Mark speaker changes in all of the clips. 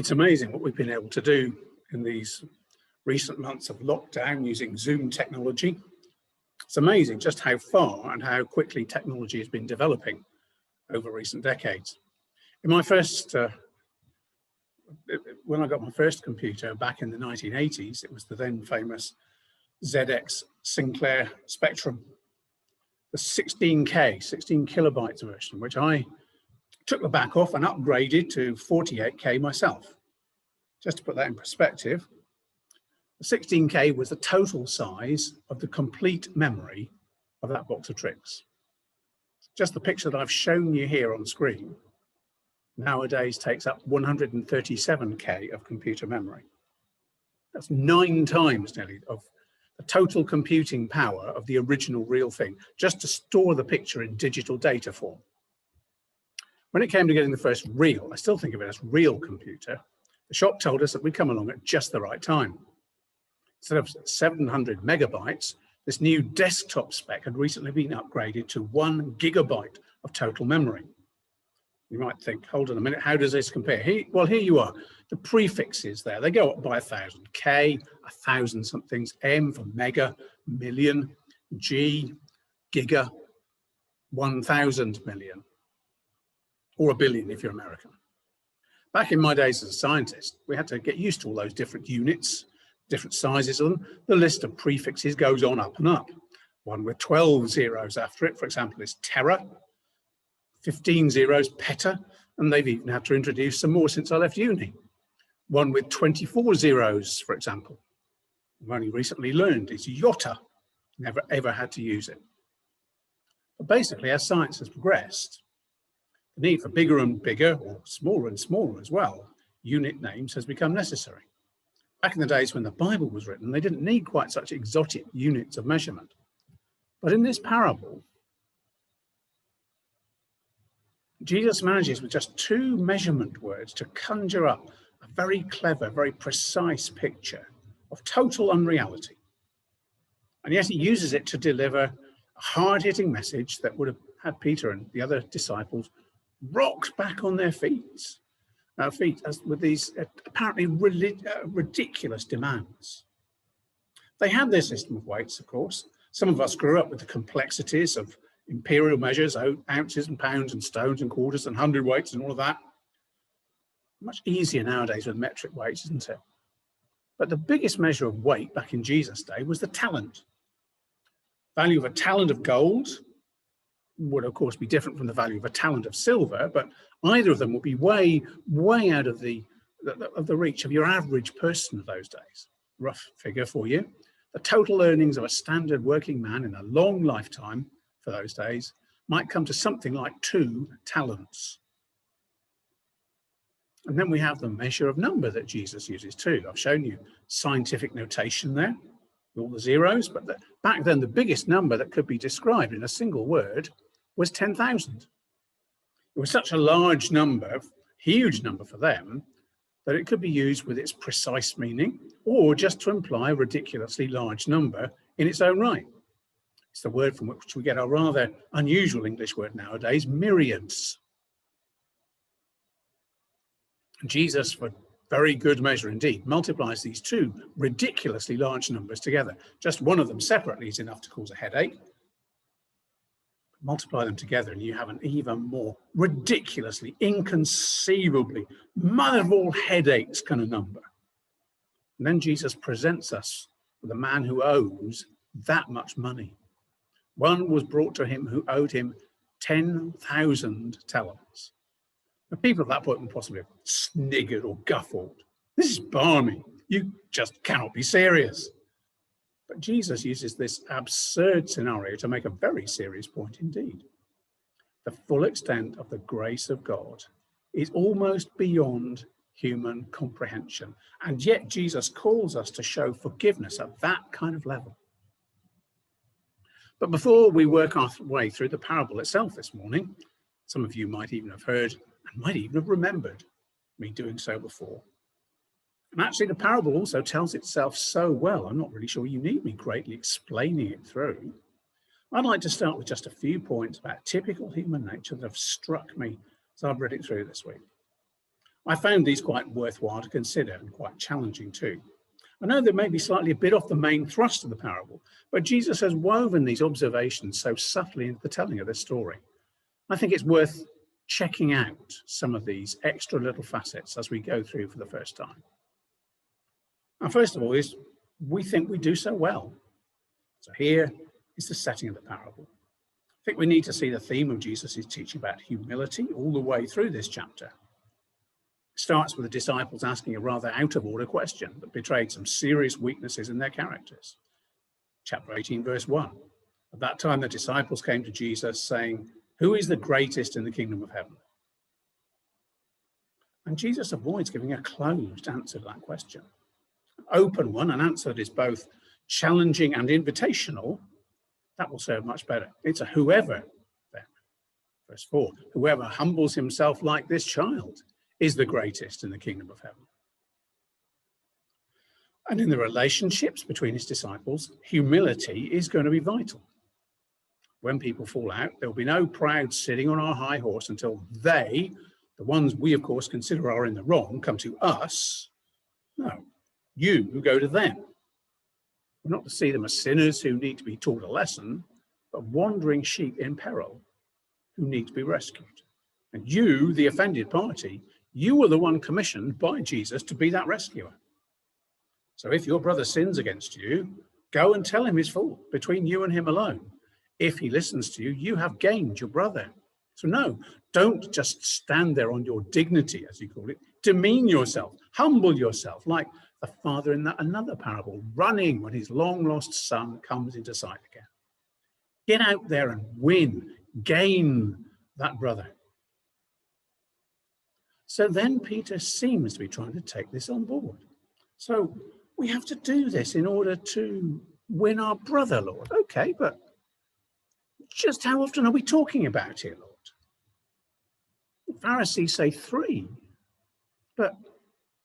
Speaker 1: It's amazing what we've been able to do in these recent months of lockdown using Zoom technology. It's amazing just how far and how quickly technology has been developing over recent decades. In my first, when I got my first computer back in the 1980s, it was the then famous ZX Sinclair Spectrum, the 16 kilobytes version, which I took the back off and upgraded to 48K myself. Just to put that in perspective, the 16K was the total size of the complete memory of that box of tricks. Just the picture that I've shown you here on screen nowadays takes up 137K of computer memory. That's 9 times nearly of the total computing power of the original real thing, just to store the picture in digital data form. When it came to getting the first real, I still think of it as real computer, the shop told us that we'd come along at just the right time. Instead of 700 megabytes, this new desktop spec had recently been upgraded to 1 gigabyte of total memory. You might think, hold on a minute, how does this compare? Well, here you are. The prefixes there, they go up by 1,000. K, 1,000 somethings. M for mega, million. G, giga, 1,000 million. Or a billion if you're American. Back in my days as a scientist, we had to get used to all those different units, different sizes of them. The list of prefixes goes on up and up. One with 12 zeros after it, for example, is tera. 15 zeros, peta, and they've even had to introduce some more since I left uni. One with 24 zeros, for example, I've only recently learned is yotta. Never ever had to use it. But basically, as science has progressed, the need for bigger and bigger, or smaller and smaller as well, unit names has become necessary. Back in the days when the Bible was written, they didn't need quite such exotic units of measurement. But in this parable, Jesus manages with just 2 measurement words to conjure up a very clever, very precise picture of total unreality. And yet he uses it to deliver a hard-hitting message that would have had Peter and the other disciples rocked back on their feet as with these apparently ridiculous demands. They had their system of weights, of course. Some of us grew up with the complexities of imperial measures, ounces and pounds and stones and quarters and hundredweights and all of that. Much easier nowadays with metric weights, isn't it? But the biggest measure of weight back in Jesus' day was the talent. Value of a talent of gold would, of course, be different from the value of a talent of silver, but either of them would be way out of the reach of your average person of those days. Rough figure for you. The total earnings of a standard working man in a long lifetime for those days might come to something like 2 talents. And then we have the measure of number that Jesus uses too. I've shown you scientific notation there, all the zeros, but back then the biggest number that could be described in a single word was 10,000. It was such a large number, huge number for them, that it could be used with its precise meaning or just to imply a ridiculously large number in its own right. It's the word from which we get our rather unusual English word nowadays, myriads. Jesus, for very good measure indeed, multiplies these 2 ridiculously large numbers together. Just one of them separately is enough to cause a headache. Multiply them together and you have an even more ridiculously, inconceivably, mother of all headaches kind of number. And then Jesus presents us with a man who owes that much money. One was brought to him who owed him 10,000 talents. The people at that point would possibly have sniggered or guffawed. This is balmy. You just cannot be serious. But Jesus uses this absurd scenario to make a very serious point indeed. The full extent of the grace of God is almost beyond human comprehension. And yet Jesus calls us to show forgiveness at that kind of level. But before we work our way through the parable itself this morning, some of you might even have heard and might even have remembered me doing so before. And actually the parable also tells itself so well, I'm not really sure you need me greatly explaining it through. I'd like to start with just a few points about typical human nature that have struck me as I've read it through this week. I found these quite worthwhile to consider and quite challenging too. I know they may be slightly a bit off the main thrust of the parable, but Jesus has woven these observations so subtly into the telling of this story. I think it's worth checking out some of these extra little facets as we go through for the first time. And first of all is we think we do so well. So here is the setting of the parable. I think we need to see the theme of Jesus' teaching about humility all the way through this chapter. It starts with the disciples asking a rather out-of-order question that betrayed some serious weaknesses in their characters. Chapter 18, verse 1. At that time, the disciples came to Jesus saying, "Who is the greatest in the kingdom of heaven?" And Jesus avoids giving a closed answer to that question. An open one, an answer that is both challenging and invitational, that will serve much better. It's a whoever then. Verse 4, whoever humbles himself like this child is the greatest in the kingdom of heaven. And in the relationships between his disciples, humility is going to be vital. When people fall out, there will be no proud sitting on our high horse until they, the ones we of course consider are in the wrong, come to us. No, you go to them. We're not to see them as sinners who need to be taught a lesson, but wandering sheep in peril who need to be rescued. And you, the offended party, you were the one commissioned by Jesus to be that rescuer. So if your brother sins against you, go and tell him his fault between you and him alone. If he listens to you, you have gained your brother. So no, don't just stand there on your dignity, as you call it. Demean yourself, humble yourself, like the father in that another parable, running when his long-lost son comes into sight again. Get out there and win, gain that brother. So then Peter seems to be trying to take this on board. So we have to do this in order to win our brother, Lord. Okay, but just how often are we talking about here, Lord? The Pharisees say 3, but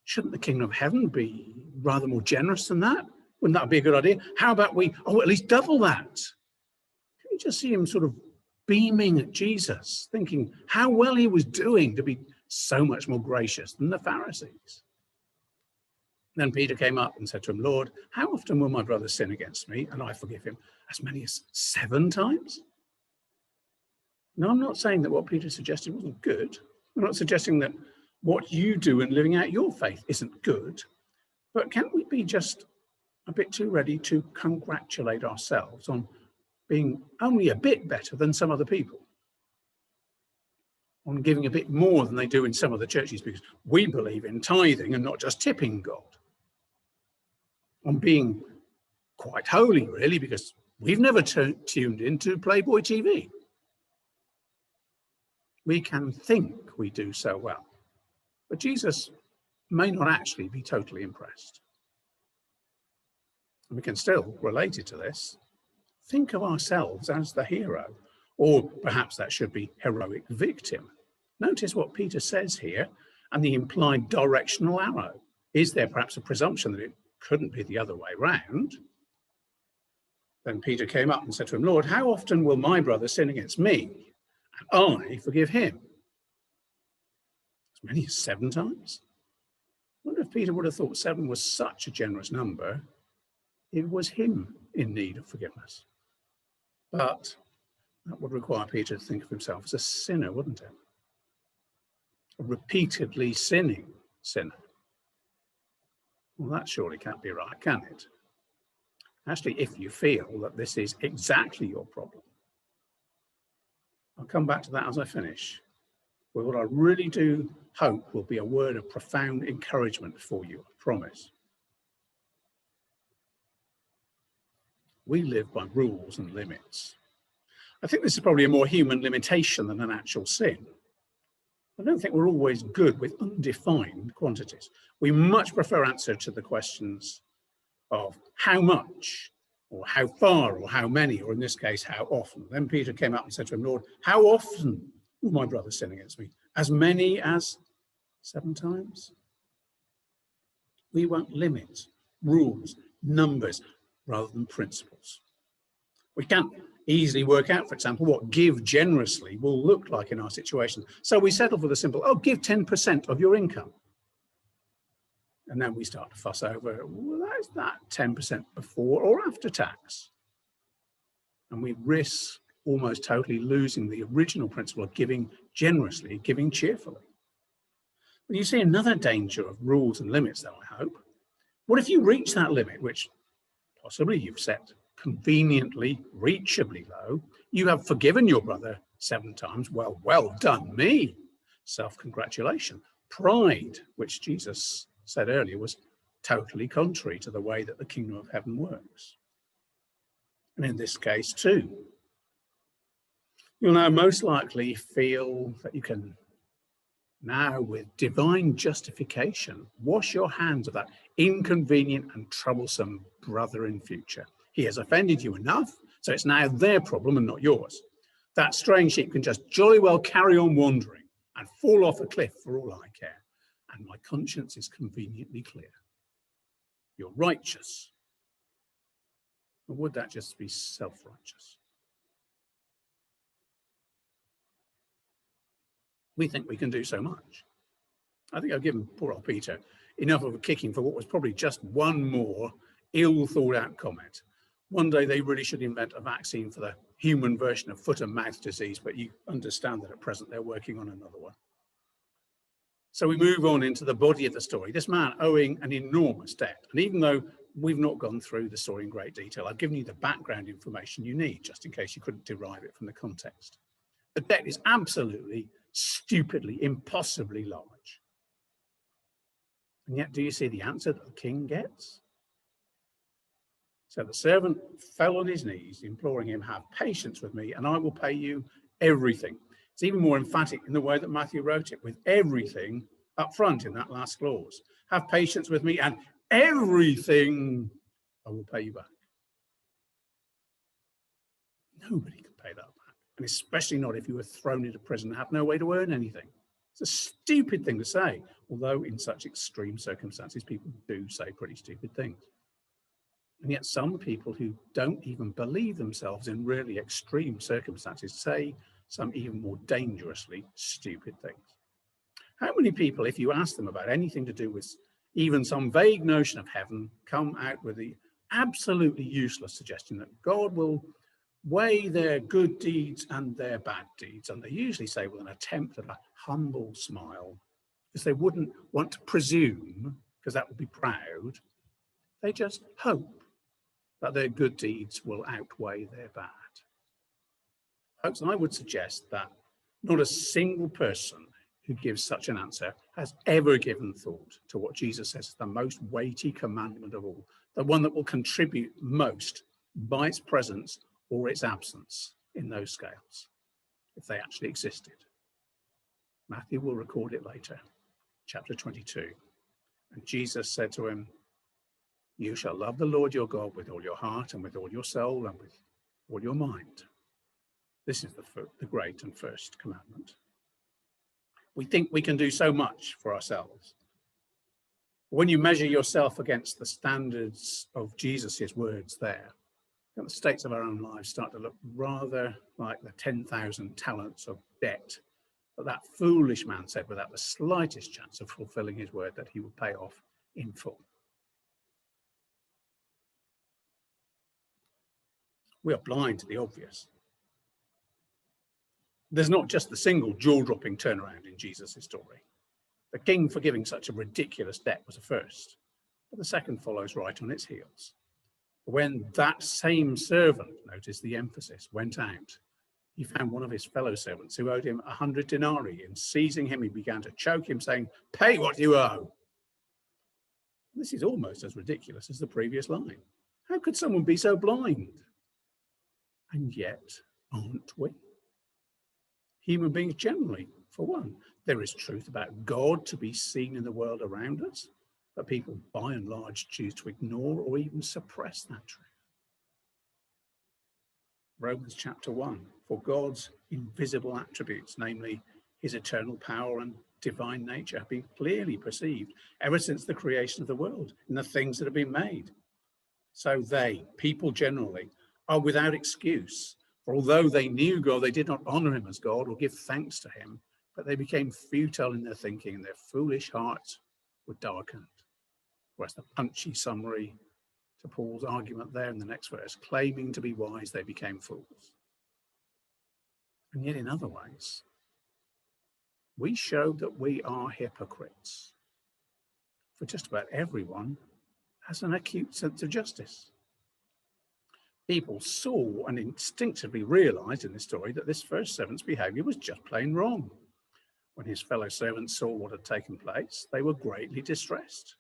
Speaker 1: shouldn't the kingdom of heaven be rather more generous than that? Wouldn't that be a good idea? How about we, at least double that? Can you just see him sort of beaming at Jesus, thinking how well he was doing to be so much more gracious than the Pharisees? Then Peter came up and said to him, Lord, how often will my brother sin against me and I forgive him? As many as 7 times? Now, I'm not saying that what Peter suggested wasn't good. I'm not suggesting that what you do in living out your faith isn't good. But can't we be just a bit too ready to congratulate ourselves on being only a bit better than some other people? On giving a bit more than they do in some other churches because we believe in tithing and not just tipping God. On being quite holy, really, because we've never tuned into Playboy TV. We can think we do so well, but Jesus may not actually be totally impressed. And we can still, related to this, think of ourselves as the hero, or perhaps that should be heroic victim. Notice what Peter says here and the implied directional arrow. Is there perhaps a presumption that it couldn't be the other way round? Then Peter came up and said to him, Lord, how often will my brother sin against me and I forgive him? As many as 7 times? I wonder if Peter would have thought 7 was such a generous number. It was him in need of forgiveness. But that would require Peter to think of himself as a sinner, wouldn't it? A repeatedly sinning sinner. Well, that surely can't be right, can it? Actually, if you feel that this is exactly your problem, I'll come back to that as I finish. But what I really do hope will be a word of profound encouragement for you, I promise. We live by rules and limits. I think this is probably a more human limitation than an actual sin. I don't think we're always good with undefined quantities. We much prefer answer to the questions of how much, or how far, or how many, or in this case, how often. Then Peter came up and said to him, Lord, how often will my brother sin against me? As many as 7 times? We want limits, rules, numbers, rather than principles. We can't easily work out, for example, what give generously will look like in our situation. So we settle for the simple, give 10% of your income. And then we start to fuss over, well, is that 10% before or after tax? And we risk almost totally losing the original principle of giving generously, giving cheerfully. But you see another danger of rules and limits, though, I hope. What if you reach that limit, which possibly you've set conveniently, reachably low? You have forgiven your brother 7 times. Well done me. Self-congratulation. Pride, which Jesus said earlier was totally contrary to the way that the kingdom of heaven works. And in this case too, you'll now most likely feel that you can now, with divine justification, wash your hands of that inconvenient and troublesome brother in future. He has offended you enough, so it's now their problem and not yours. That straying sheep can just jolly well carry on wandering and fall off a cliff for all I care. And my conscience is conveniently clear. You're righteous. Or would that just be self-righteous? We think we can do so much. I think I've given poor old Peter enough of a kicking for what was probably just one more ill-thought-out comment. One day they really should invent a vaccine for the human version of foot and mouth disease, but you understand that at present they're working on another one. So we move on into the body of the story. This man owing an enormous debt. And even though we've not gone through the story in great detail, I've given you the background information you need, just in case you couldn't derive it from the context. The debt is absolutely, stupidly, impossibly large. And yet, do you see the answer that the king gets? So the servant fell on his knees, imploring him, have patience with me, and I will pay you everything. It's even more emphatic in the way that Matthew wrote it, with everything up front in that last clause. Have patience with me, and everything I will pay you back. Nobody can pay that back, and especially not if you were thrown into prison and have no way to earn anything. It's a stupid thing to say, although in such extreme circumstances, people do say pretty stupid things. And yet some people who don't even believe themselves in really extreme circumstances say some even more dangerously stupid things. How many people, if you ask them about anything to do with even some vague notion of heaven, come out with the absolutely useless suggestion that God will weigh their good deeds and their bad deeds? And they usually say with an attempt at a humble smile, because they wouldn't want to presume, because that would be proud. They just hope that their good deeds will outweigh their bad. Folks, I would suggest that not a single person who gives such an answer has ever given thought to what Jesus says is the most weighty commandment of all, the one that will contribute most by its presence or its absence in those scales, if they actually existed. Matthew will record it later, chapter 22. And Jesus said to him, you shall love the Lord your God with all your heart and with all your soul and with all your mind. This is the great and first commandment. We think we can do so much for ourselves. When you measure yourself against the standards of Jesus' words there, the states of our own lives start to look rather like the 10,000 talents of debt that foolish man said without the slightest chance of fulfilling his word that he would pay off in full. We are blind to the obvious. There's not just the single jaw-dropping turnaround in Jesus' story. The king forgiving such a ridiculous debt was a first, but the second follows right on its heels. When that same servant, notice the emphasis, went out, he found one of his fellow servants who owed him 100 denarii, and seizing him, he began to choke him, saying, pay what you owe. This is almost as ridiculous as the previous line. How could someone be so blind? And yet, aren't we? Human beings generally, for one. There is truth about God to be seen in the world around us, but people by and large choose to ignore or even suppress that truth. Romans chapter 1, for God's invisible attributes, namely his eternal power and divine nature, have been clearly perceived ever since the creation of the world in the things that have been made. So they, people generally, are without excuse. For although they knew God, they did not honor him as God or give thanks to him, but they became futile in their thinking, and their foolish hearts were darkened. Whereas the punchy summary to Paul's argument there in the next verse, claiming to be wise, they became fools. And yet in other ways, we show that we are hypocrites. For just about everyone has an acute sense of justice. People saw and instinctively realized in this story that this first servant's behavior was just plain wrong. When his fellow servants saw what had taken place, they were greatly distressed.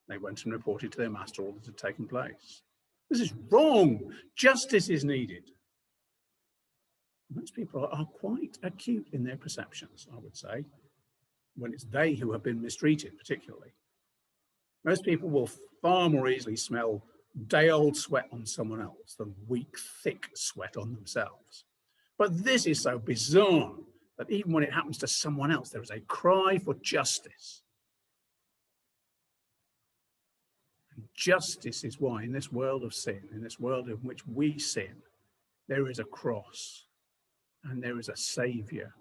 Speaker 1: They went and reported to their master all that had taken place. This is wrong. Justice is needed. Most people are quite acute in their perceptions, I would say, when it's they who have been mistreated, particularly. Most people will far more easily smell day-old sweat on someone else than weak, thick sweat on themselves. But this is so bizarre that even when it happens to someone else, there is a cry for justice. And justice is why in this world of sin, in this world in which we sin, there is a cross and there is a Saviour.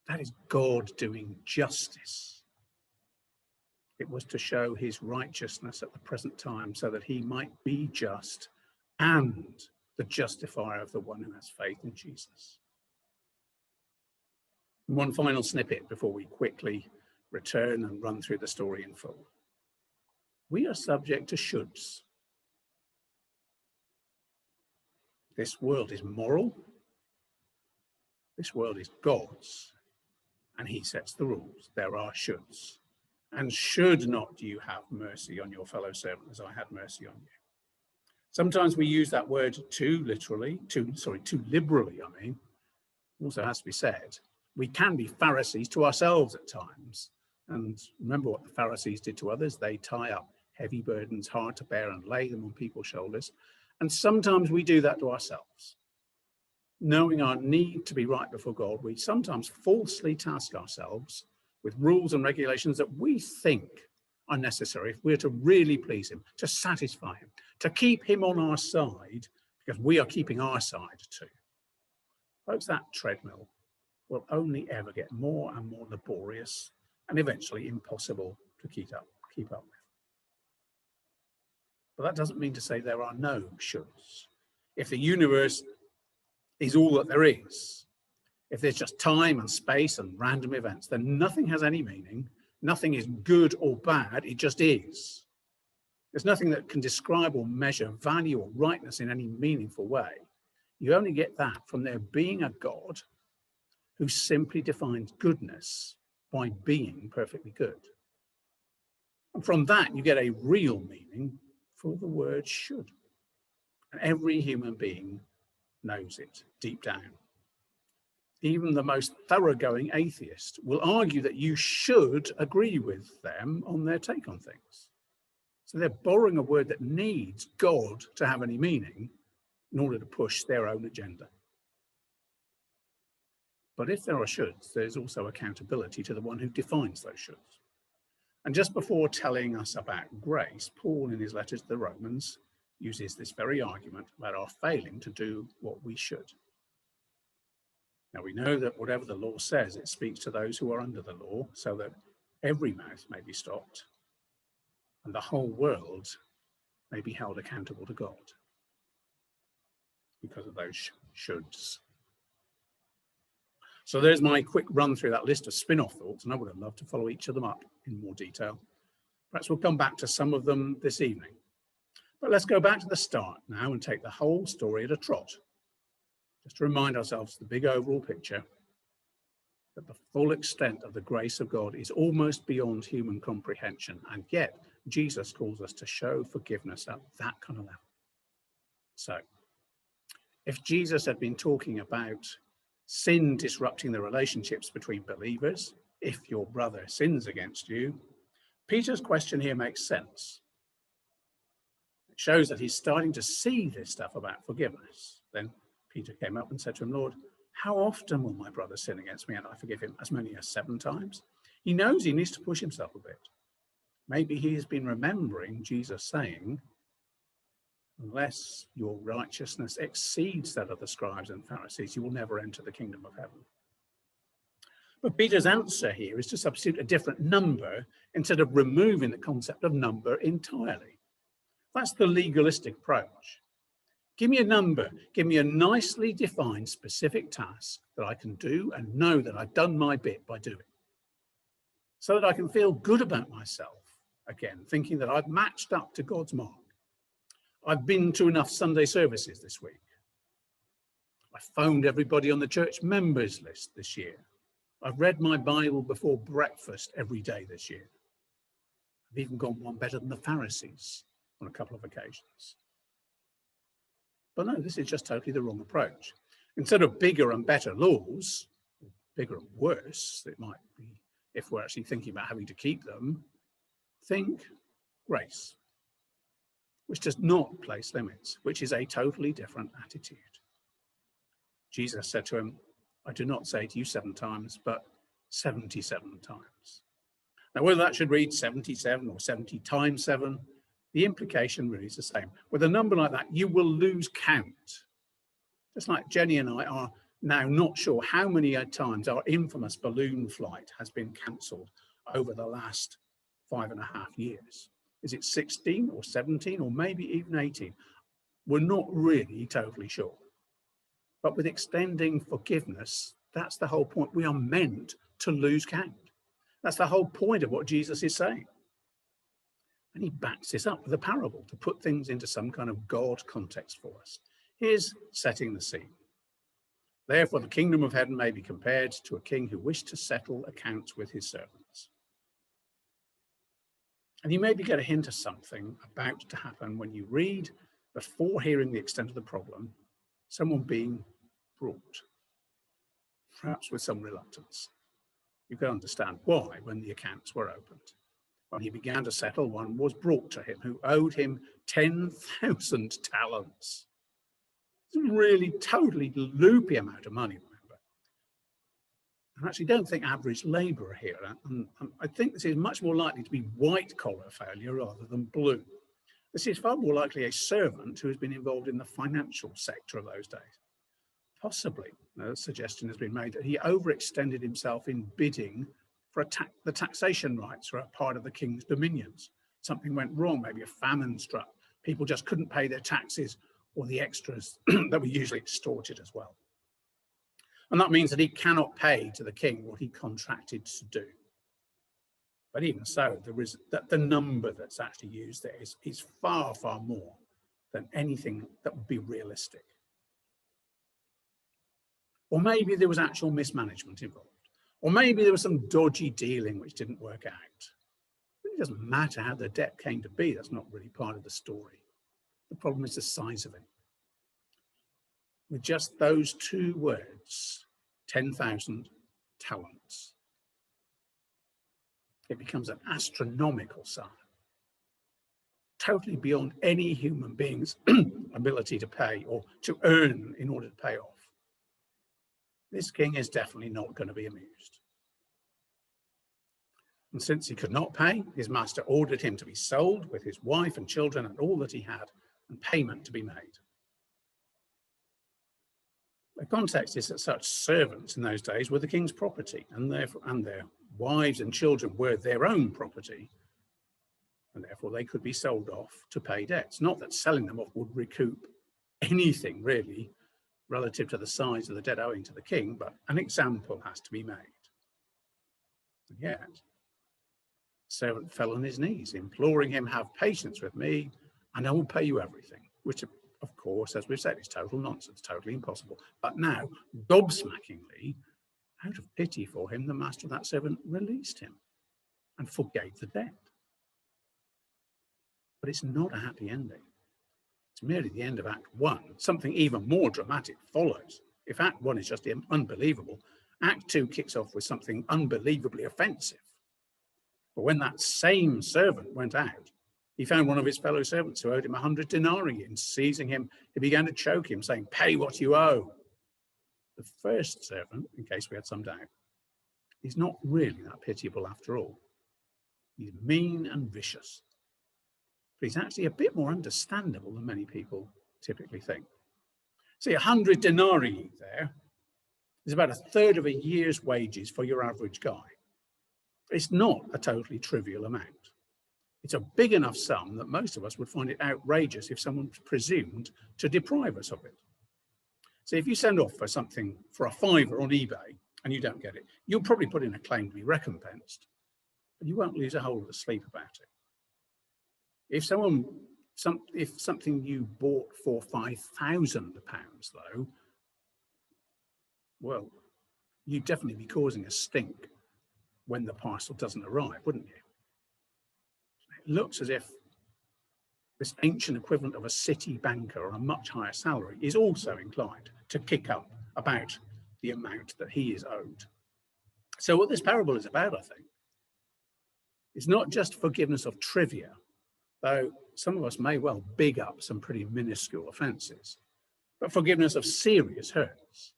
Speaker 1: That is God doing justice. It was to show his righteousness at the present time so that he might be just and the justifier of the one who has faith in Jesus. One final snippet before we quickly return and run through the story in full. We are subject to shoulds. This world is moral. This world is God's. And he sets the rules. There are shoulds. And should not you have mercy on your fellow servant as I had mercy on you? Sometimes we use that word too liberally, also has to be said. We can be Pharisees to ourselves at times. And remember what the Pharisees did to others. They tie up heavy burdens, hard to bear, and lay them on people's shoulders. And sometimes we do that to ourselves. Knowing our need to be right before God, we sometimes falsely task ourselves with rules and regulations that we think are necessary if we're to really please him, to satisfy him, to keep him on our side, because we are keeping our side too. Folks, that treadmill will only ever get more and more laborious and eventually impossible to keep up with. But that doesn't mean to say there are no shoulds. If the universe is all that there is, if there's just time and space and random events, then nothing has any meaning. Nothing is good or bad. It just is. There's nothing that can describe or measure value or rightness in any meaningful way. You only get that from there being a God who simply defines goodness by being perfectly good. And from that, you get a real meaning for the word should. And every human being knows it deep down. Even the most thoroughgoing atheist will argue that you should agree with them on their take on things. So they're borrowing a word that needs God to have any meaning in order to push their own agenda. But if there are shoulds, there's also accountability to the one who defines those shoulds. And just before telling us about grace, Paul, in his letter to the Romans, uses this very argument about our failing to do what we should. Now, we know that whatever the law says, it speaks to those who are under the law, so that every mouth may be stopped and the whole world may be held accountable to God because of those shoulds. So there's my quick run through that list of spin-off thoughts, and I would have loved to follow each of them up in more detail. Perhaps we'll come back to some of them this evening. But let's go back to the start now and take the whole story at a trot, just to remind ourselves the big overall picture, that the full extent of the grace of God is almost beyond human comprehension, and yet Jesus calls us to show forgiveness at that kind of level. So, if Jesus had been talking about sin disrupting the relationships between believers, if your brother sins against you, Peter's question here makes sense. It shows that he's starting to see this stuff about forgiveness. Then Peter came up and said to him, Lord, how often will my brother sin against me and I forgive him? As many as 7 times? He knows he needs to push himself a bit. Maybe he has been remembering Jesus saying, unless your righteousness exceeds that of the scribes and Pharisees, you will never enter the kingdom of heaven. But Peter's answer here is to substitute a different number instead of removing the concept of number entirely. That's the legalistic approach. Give me a number, give me a nicely defined specific task that I can do and know that I've done my bit by doing, so that I can feel good about myself again, thinking that I've matched up to God's mark. I've been to enough Sunday services this week. I phoned everybody on the church members list this year. I've read my Bible before breakfast every day this year. I've even gone one better than the Pharisees on a couple of occasions. But no, this is just totally the wrong approach. Instead of bigger and better laws, bigger and worse, it might be if we're actually thinking about having to keep them, think grace, which does not place limits, which is a totally different attitude. Jesus said to him, I do not say to you 7 times, but 77 times. Now, whether that should read 77 or 70 times 7, the implication really is the same. With a number like that, you will lose count. Just like Jenny and I are now not sure how many times our infamous balloon flight has been cancelled over the last 5.5 years. Is it 16 or 17 or maybe even 18? We're not really totally sure. But with extending forgiveness, that's the whole point. We are meant to lose count. That's the whole point of what Jesus is saying. And he backs this up with a parable to put things into some kind of God context for us. Here's setting the scene. Therefore, the kingdom of heaven may be compared to a king who wished to settle accounts with his servants. And you maybe get a hint of something about to happen when you read, before hearing the extent of the problem, someone being brought, perhaps with some reluctance. You can understand why when the accounts were opened. When he began to settle, one was brought to him who owed him 10,000 talents. It's a really totally loopy amount of money, remember. I actually don't think average labourer here, and I think this is much more likely to be white-collar failure rather than blue. This is far more likely a servant who has been involved in the financial sector of those days. Possibly, a suggestion has been made that he overextended himself in bidding for the taxation rights for a part of the king's dominions. Something went wrong, maybe a famine struck. People just couldn't pay their taxes or the extras that were usually extorted as well. And that means that he cannot pay to the king what he contracted to do. But even so, the number that's actually used there is far, far more than anything that would be realistic. Or maybe there was actual mismanagement involved. Or maybe there was some dodgy dealing which didn't work out. It really doesn't matter how the debt came to be. That's not really part of the story. The problem is the size of it. With just those 2 words, 10,000 talents, it becomes an astronomical sum, totally beyond any human being's ability to pay or to earn in order to pay off. This king is definitely not going to be amused. And since he could not pay, his master ordered him to be sold with his wife and children and all that he had, and payment to be made. The context is that such servants in those days were the king's property, and their wives and children were their own property, and therefore they could be sold off to pay debts. Not that selling them off would recoup anything really relative to the size of the debt owing to the king, but an example has to be made. And yet, the servant fell on his knees, imploring him, have patience with me, and I will pay you everything, which of course, as we've said, is total nonsense, totally impossible. But now, gobsmackingly, out of pity for him, the master of that servant released him and forgave the debt. But it's not a happy ending. It's merely the end of Act 1. Something even more dramatic follows. If Act 1 is just unbelievable, Act 2 kicks off with something unbelievably offensive. But when that same servant went out, he found one of his fellow servants who owed him 100 denarii, and seizing him, he began to choke him, saying, "Pay what you owe." The first servant, in case we had some doubt, is not really that pitiable after all. He's mean and vicious, but he's actually a bit more understandable than many people typically think. See, 100 denarii there It's about a third of a year's wages for your average guy. It's not a totally trivial amount. It's a big enough sum that most of us would find it outrageous if someone presumed to deprive us of it. So if you send off for something for a fiver on eBay and you don't get it, you'll probably put in a claim to be recompensed, but you won't lose a whole lot of sleep about it. If something you bought for £5,000, though, well, you'd definitely be causing a stink when the parcel doesn't arrive, wouldn't you? It looks as if this ancient equivalent of a city banker on a much higher salary is also inclined to kick up about the amount that he is owed. So what this parable is about, I think, is not just forgiveness of trivia, though some of us may well big up some pretty minuscule offences, but forgiveness of serious hurts.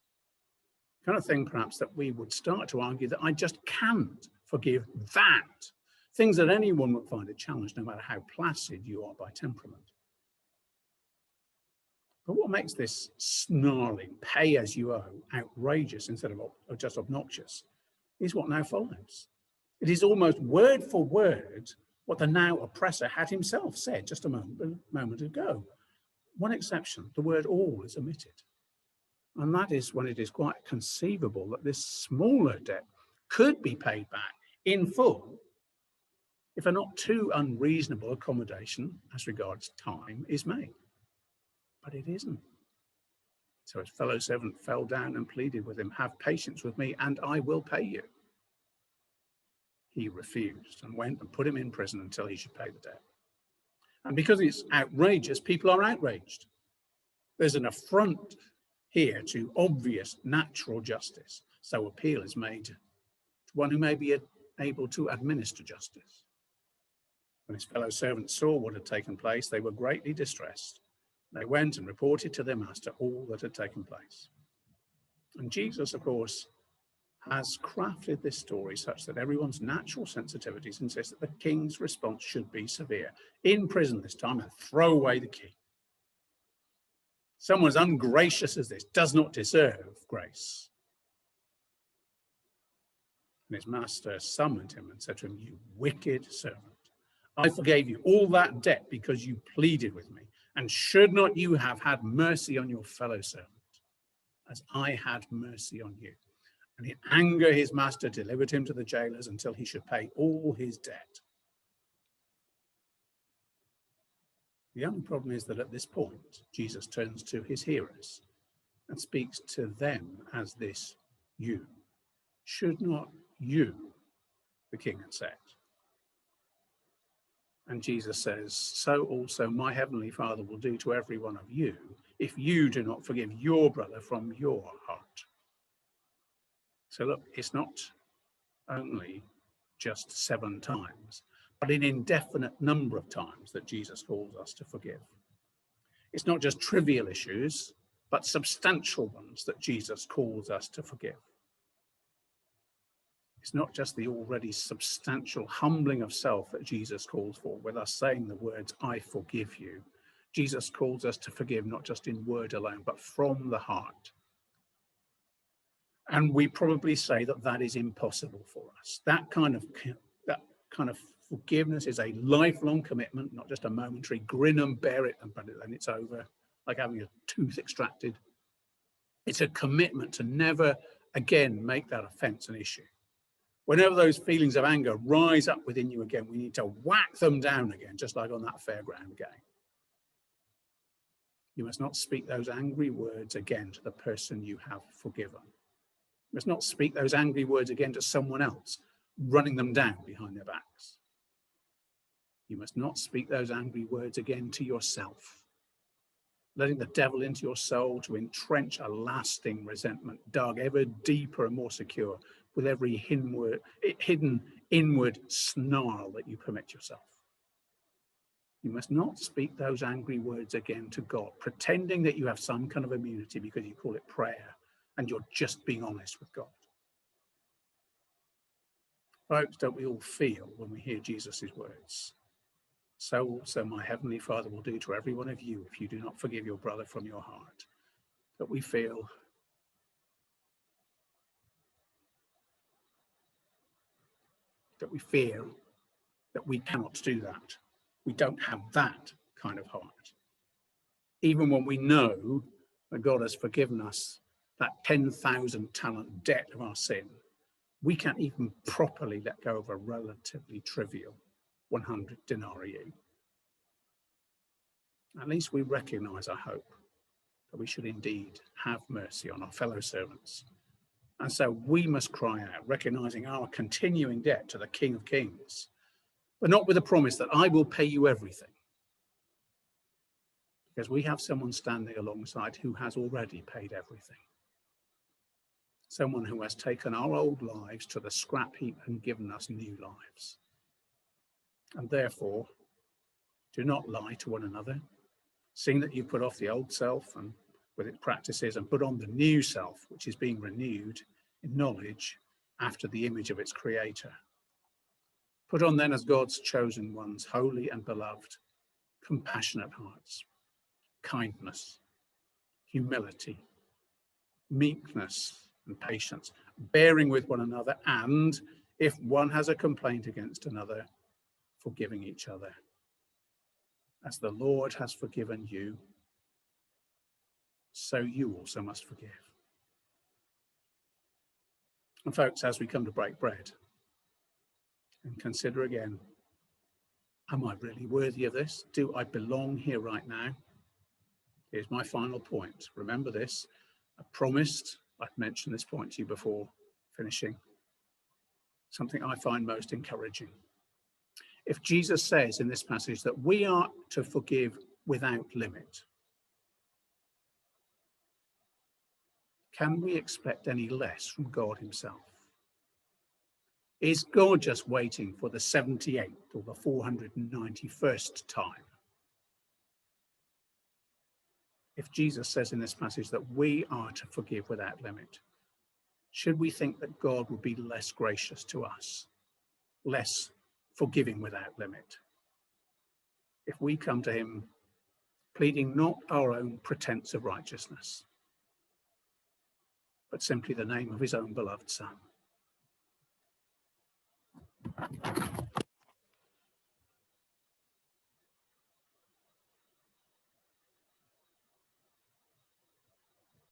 Speaker 1: Kind of thing, perhaps, that we would start to argue that I just can't forgive that. Things that anyone would find a challenge, no matter how placid you are by temperament. But what makes this snarling, pay as you owe, outrageous instead of just obnoxious, is what now follows. It is almost word for word what the now oppressor had himself said just a moment ago. One exception, the word all is omitted. And that is when it is quite conceivable that this smaller debt could be paid back in full if a not too unreasonable accommodation as regards time is made. But it isn't. So his fellow servant fell down and pleaded with him, "Have patience with me and I will pay you." He refused and went and put him in prison until he should pay the debt. And because it's outrageous, people are outraged. There's an affront here to obvious natural justice. So appeal is made to one who may be able to administer justice. When his fellow servants saw what had taken place, they were greatly distressed. They went and reported to their master all that had taken place. And Jesus, of course, has crafted this story such that everyone's natural sensitivities insist that the king's response should be severe. In prison this time, and throw away the key. Someone as ungracious as this does not deserve grace. And his master summoned him and said to him, "You wicked servant, I forgave you all that debt because you pleaded with me. And should not you have had mercy on your fellow servant, as I had mercy on you?" And in anger, his master delivered him to the jailers until he should pay all his debt. The only problem is that at this point, Jesus turns to his hearers and speaks to them as this you. Should not you, the king had said. And Jesus says, so also my heavenly Father will do to every one of you if you do not forgive your brother from your heart. So look, it's not only just 7 times, but an indefinite number of times that Jesus calls us to forgive. It's not just trivial issues, but substantial ones that Jesus calls us to forgive. It's not just the already substantial humbling of self that Jesus calls for with us saying the words, "I forgive you." Jesus calls us to forgive not just in word alone, but from the heart. And we probably say that that is impossible for us. That kind of forgiveness is a lifelong commitment, not just a momentary grin and bear it and then it's over, like having a tooth extracted. It's a commitment to never again make that offense an issue. Whenever those feelings of anger rise up within you again, we need to whack them down again, just like on that fairground game. You must not speak those angry words again to the person you have forgiven. You must not speak those angry words again to someone else, running them down behind their backs. You must not speak those angry words again to yourself, letting the devil into your soul to entrench a lasting resentment, dug ever deeper and more secure with every hidden inward snarl that you permit yourself. You must not speak those angry words again to God, pretending that you have some kind of immunity because you call it prayer and you're just being honest with God. Folks, don't we all feel when we hear Jesus' words? So also my heavenly Father will do to every one of you if you do not forgive your brother from your heart. That we feel that we fear that we cannot do that. We don't have that kind of heart. Even when we know that God has forgiven us that 10,000 talent debt of our sin, we can't even properly let go of a relatively trivial 100 denarii. At least we recognize, I hope, that we should indeed have mercy on our fellow servants. And so we must cry out, recognizing our continuing debt to the King of Kings, but not with a promise that I will pay you everything, because we have someone standing alongside who has already paid everything. Someone who has taken our old lives to the scrap heap and given us new lives. And therefore, do not lie to one another, seeing that you put off the old self and with its practices and put on the new self, which is being renewed in knowledge after the image of its creator. Put on then as God's chosen ones, holy and beloved, compassionate hearts, kindness, humility, meekness, and patience, bearing with one another, and if one has a complaint against another, forgiving each other. As the Lord has forgiven you, so you also must forgive. And folks, as we come to break bread and consider again, am I really worthy of this? Do I belong here right now? Here's my final point. Remember this. I promised I'd mention this point to you before finishing. Something I find most encouraging. If Jesus says in this passage that we are to forgive without limit, can we expect any less from God himself? Is God just waiting for the 78th or the 491st time? If Jesus says in this passage that we are to forgive without limit, should we think that God would be less gracious to us, less forgiving without limit, if we come to him pleading not our own pretense of righteousness, but simply the name of his own beloved Son?